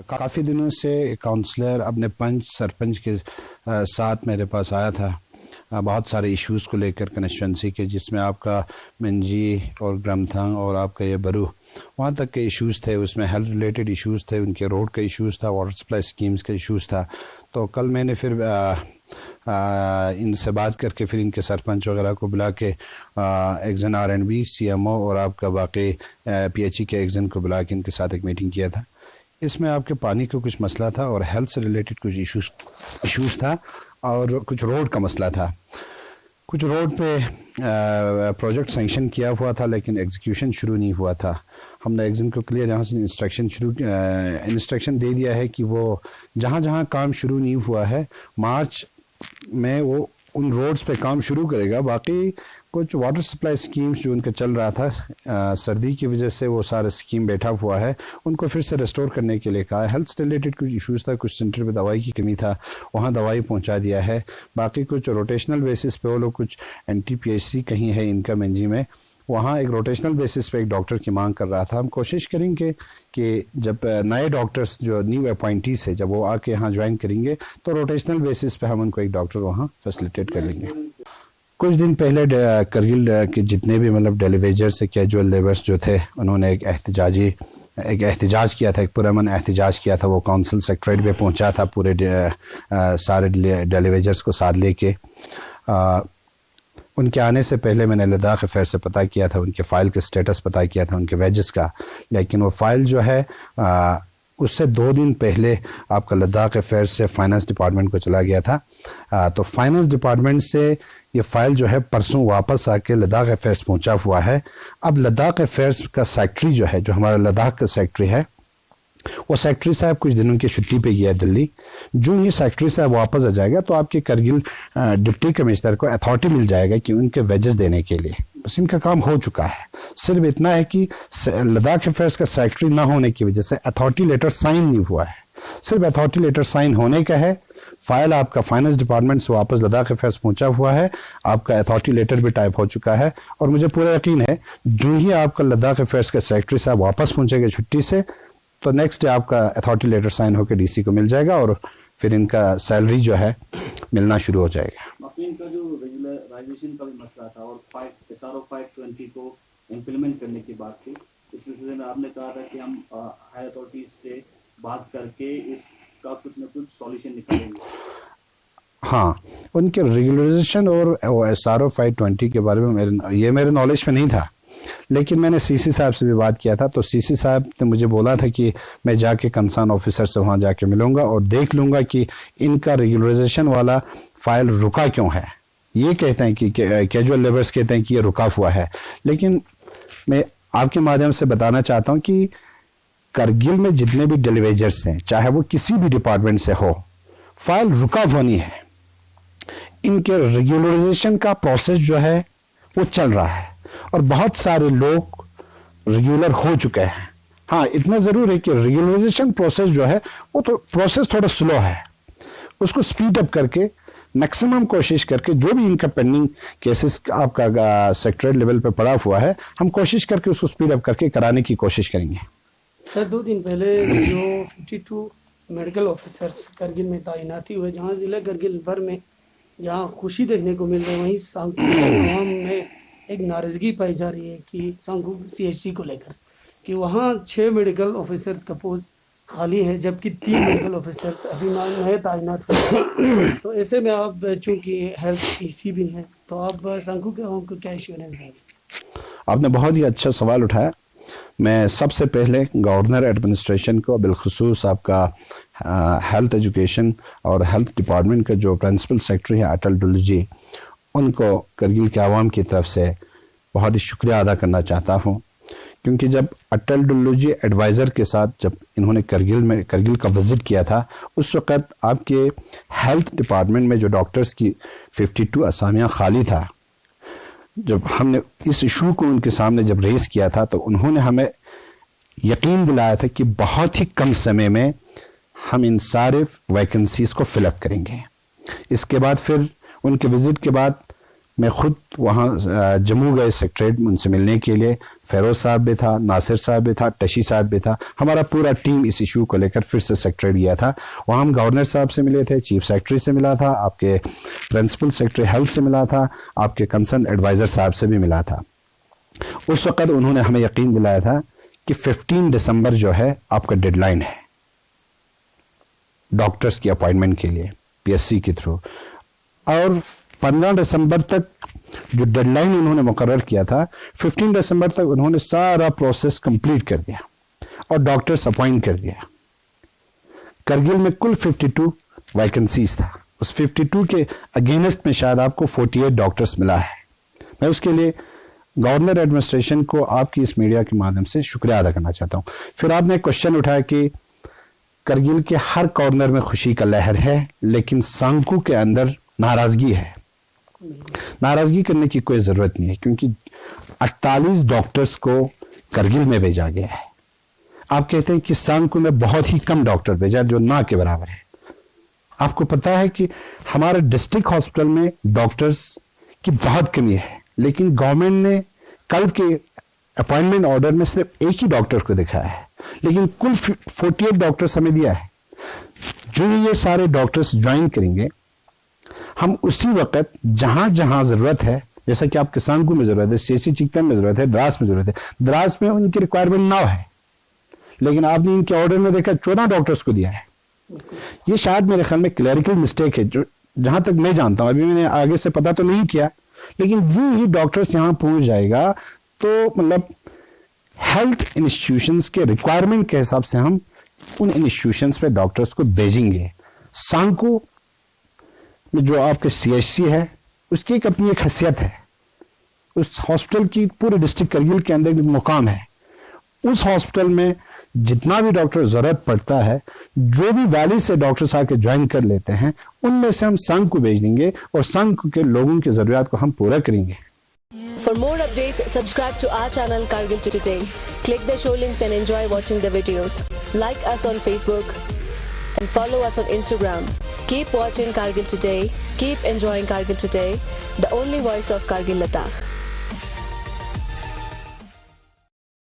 کافی دنوں سے کاؤنسلر اپنے پنچ سرپنچ کے ساتھ میرے پاس آیا تھا بہت سارے ایشوز کو لے کر کنسٹیچوئنسی کے، جس میں آپ کا منجی اور گرمتھنگ اور آپ کا یہ برو وہاں تک کے ایشوز تھے. اس میں ہیلتھ ریلیٹڈ ایشوز تھے، ان کے روڈ کا ایشوز تھا، واٹر سپلائی اسکیمز کا ایشوز تھا. تو کل میں نے پھر ان سے بات کر کے پھر ان کے سرپنچ وغیرہ کو بلا کے ایگزن RNB CMO اور آپ کا باقی PHE کے ایگزن کو بلا کے ان کے ساتھ ایک میٹنگ کیا تھا. اس میں آپ کے پانی کا کچھ مسئلہ تھا اور ہیلتھ سے ریلیٹڈ کچھ ایشوز تھا اور کچھ روڈ کا مسئلہ تھا. کچھ روڈ پہ پروجیکٹ سینکشن کیا ہوا تھا لیکن ایگزیکیوشن شروع نہیں ہوا تھا. ہم نے ایگزن کو کلیئر یہاں سے انسٹرکشن دے دیا ہے کہ وہ جہاں جہاں کام شروع نہیں ہوا ہے مارچ میں وہ ان روڈز پہ کام شروع کرے گا. باقی کچھ واٹر سپلائی اسکیمز جو ان کا چل رہا تھا سردی کی وجہ سے وہ سارا اسکیم بیٹھا ہوا ہے، ان کو پھر سے ریسٹور کرنے کے لیے کہا ہے. ہیلتھ سے ریلیٹڈ کچھ ایشوز تھا، کچھ سینٹر پہ دوائی کی کمی تھا، وہاں دوائی پہنچا دیا ہے. باقی کچھ روٹیشنل بیسس پہ وہ لوگ کچھ NTPHC کہیں ہے ان کا منجی میں، وہاں ایک روٹیشنل بیسس پہ ایک ڈاکٹر کی مانگ کر رہا تھا. ہم کوشش کریں گے کہ جب نئے ڈاکٹرز جو نیو اپوائنٹیز ہے جب وہ آ کے یہاں جوائن کریں گے تو روٹیشنل بیسس پہ ہم ان کو ایک ڈاکٹر وہاں فیسلیٹیٹ کر لیں گے. کچھ دن پہلے کرگل کے جتنے بھی ڈیلی ویجر سے کیجول لیبرس جو تھے انہوں نے ایک احتجاج کیا تھا، ایک پرامن احتجاج کیا تھا. وہ کونسل سیکٹریٹ پہ پہنچا تھا پورے سارے ڈیلی ویجرس کو ساتھ لے کے. ان کے آنے سے پہلے میں نے لداخ افیئر سے پتہ کیا تھا، ان کے فائل کے سٹیٹس پتہ کیا تھا، ان کے ویجز کا. لیکن وہ فائل جو ہے اس سے 2 دن پہلے آپ کا لداخ افیئر سے فائنانس ڈپارٹمنٹ کو چلا گیا تھا. تو فائنانس ڈپارٹمنٹ سے یہ فائل جو ہے پرسوں واپس آ کے لداخ افیئرس پہنچا ہوا ہے. اب لداخ افیئرس کا سیکٹری جو ہے، جو ہمارا لداخ کا سیکٹری ہے، وہ سیکٹری صاحب کچھ دنوں کی چھٹی پہ گیا دلی. جو ہی سیکٹری صاحب واپس آ جائے گا تو آپ کے کرگل ڈپٹی کمشنر کو اتھارٹی مل جائے گا کہ ان کے ویجز دینے کے لیے. بس ان کا کام ہو چکا ہے. صرف اتنا ہے کہ لداخ افیئرس کا سیکٹری نہ ہونے کی وجہ سے اتھارٹی لیٹر سائن نہیں ہوا ہے. صرف اتھارٹی لیٹر سائن ہونے کا ہے. فائل آپ کا فائنانس ڈپارٹمنٹ سے واپس لداخ افیئرس پہنچا ہوا ہے، آپ کا اتھارٹی لیٹر بھی ٹائپ ہو چکا ہے. اور مجھے پورا یقین ہے جو ہی آپ کا لداخ افیئرس کا سیکٹری صاحب واپس پہنچے گا چھٹی سے تو نیکسٹ ڈے آپ کا اتھارٹی لیٹر سائن ہو کے DC کو مل جائے گا اور پھر ان کا سیلری جو ہے ملنا شروع ہو جائے گا. ان کا جو ریگولرائزیشن کا بھی مسئلہ تھا اور SRO 520 کو امپلیمنٹ کرنے کی بات تھی، اس سلسلے میں آپ نے کہا تھا کہ ہم ہائی اتھارٹیز سے بات کر کے اس کا کچھ نہ کچھ سولوشن نکالیں گے. ہاں، ان کے ریگولرائزیشن اور SRO 520 کے بارے میں یہ میرے نالج میں نہیں تھا، لیکن میں نے CC صاحب سے بھی بات کیا تھا. تو CC صاحب نے مجھے بولا تھا کہ میں جا کے کنسرن آفیسر سے وہاں جا کے ملوں گا اور دیکھ لوں گا کہ ان کا ریگولرائزیشن والا فائل رکا کیوں ہے. یہ کہتے ہیں کہ کیجول لیبرس کہتے ہیں کہ یہ رکا ہوا ہے، لیکن میں آپ کے مادھیم سے بتانا چاہتا ہوں کہ کرگل میں جتنے بھی ڈیلی ویجرس ہیں چاہے وہ کسی بھی ڈپارٹمنٹ سے ہو، فائل رکا ہوا نہیں ہے. ان کے ریگولرائزیشن کا پروسیس جو ہے وہ چل رہا ہے اور بہت سارے لوگ ریگولر ہو چکے ہیں. ہاں، اتنا ضرور ہے کہ ریگولرائزیشن پروسیس جو ہے وہ تو پروسیس تھوڑا سلو ہے. اس کو سپیڈ اپ کر کے میکسیمم کوشش کر کے جو بھی ان کا پینڈنگ کیسز آپ کا سیکٹریٹ لیول پہ پڑا ہوا ہے ہم کوشش کر کے اس کو سپیڈ اپ کر کے کرانے کی کوشش کریں گے. سر 2 دن پہلے جو 52 میڈیکل آفیسرز کرگل میں تعیناتی ہوئے، جہاں ضلع کرگل بھر میں جہاں خوشی دیکھنے کو مل رہی ہے، وہیں سانکھو عوام میں ایک ناراضگی پائی جا رہی ہے کہ سانکھو CHC کو لے کر کہ وہاں 6 میڈیکل آفیسرز کا پوسٹ خالی ہے جبکہ 3 میڈیکل آفیسرز ابھی نئے تعینات ہوئے. تو ایسے میں آپ چونکہ ہیلتھ PC بھی ہیں تو آپ سانکھو کے عوام کو کیا ایشورنس دیں گے؟ آپ نے بہت ہی اچھا سوال اٹھایا. میں سب سے پہلے گورنر ایڈمنسٹریشن کو، بالخصوص آپ کا ہیلتھ ایجوکیشن اور ہیلتھ ڈپارٹمنٹ کا جو پرنسپل سیکرٹری ہے اٹل ڈلو جی، ان کو کرگل کے عوام کی طرف سے بہت ہی شکریہ ادا کرنا چاہتا ہوں. کیونکہ جب اٹل ڈلو جی ایڈوائزر کے ساتھ جب انہوں نے کرگل کا وزٹ کیا تھا، اس وقت آپ کے ہیلتھ ڈپارٹمنٹ میں جو ڈاکٹرز کی 52 اسامیاں خالی تھا، جب ہم نے اس ایشو کو ان کے سامنے جب ریز کیا تھا تو انہوں نے ہمیں یقین دلایا تھا کہ بہت ہی کم سمے میں ہم ان سارے ویکنسیز کو فل اپ کریں گے. اس کے بعد پھر ان کے وزٹ کے بعد میں خود وہاں جموں گئے سیکٹریٹ ان سے ملنے کے لیے. فیروز صاحب بھی تھا, ناصر صاحب بھی تھا, ٹشی صاحب بھی تھا, ہمارا پورا ٹیم اس ایشو کو لے کر پھر سے سیکٹریٹ گیا تھا. وہاں ہم گورنر صاحب سے ملے تھے, چیف سیکرٹری سے ملا تھا, آپ کے پرنسپل سیکرٹری ہیلتھ سے ملا تھا, آپ کے کنسرن ایڈوائزر صاحب سے بھی ملا تھا. اس وقت انہوں نے ہمیں یقین دلایا تھا کہ 15 دسمبر جو ہے آپ کا ڈیڈ لائن ہے ڈاکٹرز کی اپوائنٹمنٹ کے لیے پی ایس سی کے تھرو, اور 15 دسمبر تک جو ڈیڈ لائن انہوں نے مقرر کیا تھا 15 دسمبر تک انہوں نے سارا پروسیس کمپلیٹ کر دیا اور ڈاکٹرز اپوائنٹ کر دیا. کرگل میں کل 52 ویکنسیز تھا, اس 52 کے اگینسٹ میں شاید آپ کو 48 ڈاکٹرز ملا ہے. میں اس کے لیے گورنر ایڈمنسٹریشن کو آپ کی اس میڈیا کے مادھیم سے شکریہ ادا کرنا چاہتا ہوں. پھر آپ نے ایک کوشچن اٹھایا کہ کرگل کے ہر کارنر میں خوشی کا لہر ہے لیکن سانکو کے اندر ناراضگی ہے. ناراضگی کرنے کی کوئی ضرورت نہیں ہے کیونکہ 48 ڈاکٹرز کو کرگل میں بھیجا گیا ہے. آپ کہتے ہیں کہ سانکو میں بہت ہی کم ڈاکٹر بھیجا جو نہ کے برابر ہے. آپ کو پتا ہے کہ ہمارے ڈسٹرکٹ ہاسپٹل میں ڈاکٹرز کی بہت کمی ہے لیکن گورنمنٹ نے کل کے اپوائنٹمنٹ آرڈر میں صرف ایک ہی ڈاکٹر کو دکھایا ہے لیکن کل 48 ڈاکٹرز ہمیں دیا ہے. جو یہ سارے ڈاکٹرز جوائن کریں گے ہم اسی وقت جہاں جہاں ضرورت ہے, جیسا کہ آپ کے سانکو میں ضرورت ہے, سیسی چکتن میں ضرورت ہے, دراس میں ضرورت ہے, دراس میں ان کی ریکوائرمنٹ 9 ہے لیکن آپ نے ان کے آرڈر میں دیکھا 14 ڈاکٹرز کو دیا ہے. یہ شاید میرے خیال میں کلیریکل مسٹیک ہے جو جہاں تک میں جانتا ہوں, ابھی میں نے آگے سے پتا تو نہیں کیا لیکن جو ہی ڈاکٹرز یہاں پہنچ جائے گا تو مطلب ہیلتھ انسٹیٹیوشنز کے ریکوائرمنٹ کے حساب سے ہم ان انسٹیٹیوشنز پہ ڈاکٹرز کو بھیجیں گے. سانکو میں جو آپ کے سی ایچ سی ہے اس کی ایک اپنی ایک حیثیت ہے, اس ہاسپٹل کی پورے ڈسٹرکٹ کرگل کے اندر ایک مقام ہے. اس ہاسپٹل میں جتنا بھی ڈاکٹر ضرورت پڑتا ہے, جو بھی ویلی سے ڈاکٹرز آ کے جوائن کر لیتے ہیں ان میں سے ہم سانکو بھیج دیں گے اور سانکو کے لوگوں کی ضروریات کو ہم پورا کریں گے. For more updates, subscribe to our channel Kargil Today. Click the show links and enjoy watching the videos. Like us on Facebook and follow us on Instagram. Keep watching Kargil Today. Keep enjoying Kargil Today, the only voice of Kargil Ladakh.